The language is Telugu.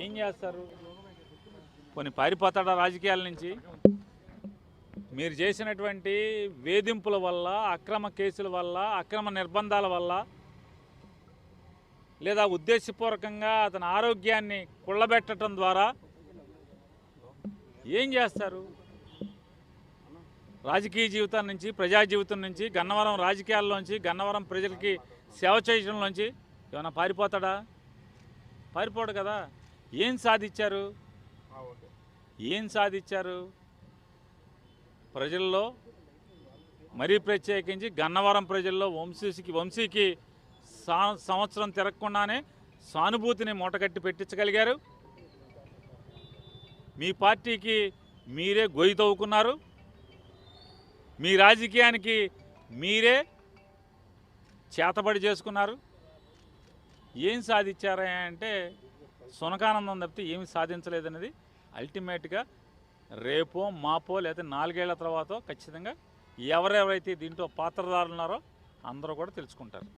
ఏం చేస్తారు? కొన్ని పారిపోతాడా రాజకీయాల నుంచి? మీరు చేసినటువంటి వేధింపుల వల్ల, అక్రమ కేసుల వల్ల, అక్రమ నిర్బంధాల వల్ల, లేదా ఉద్దేశపూర్వకంగా అతని ఆరోగ్యాన్ని కుళ్ళబెట్టడం ద్వారా ఏం చేస్తారు? రాజకీయ జీవితం నుంచి, ప్రజా జీవితం నుంచి, గన్నవరం రాజకీయాల్లోంచి, గన్నవరం ప్రజలకి సేవ చేయడంలోంచి ఏమైనా పారిపోతాడా? పారిపోడు కదా. ఏం సాధించారు? ఏం సాధించారు? ప్రజల్లో, మరీ ప్రత్యేకించి గన్నవరం ప్రజల్లో వంశీకి సంవత్సరం తిరగకుండానే సానుభూతిని మూటగట్టి పెట్టించగలిగారు. మీ పార్టీకి మీరే గొయ్యి తవ్వుకున్నారు. మీ రాజకీయానికి మీరే చేతబడి చేసుకున్నారు. ఏం సాధించారా అంటే సునకానందం తప్పితే ఏమి సాధించలేదనేది అల్టిమేట్గా రేపో మాపో లేదా 4 ఏళ్ల తర్వాత ఖచ్చితంగా ఎవరెవరైతే దీంట్లో పాత్రదారులు ఉన్నారో అందరూ కూడా తెలుసుకుంటారు.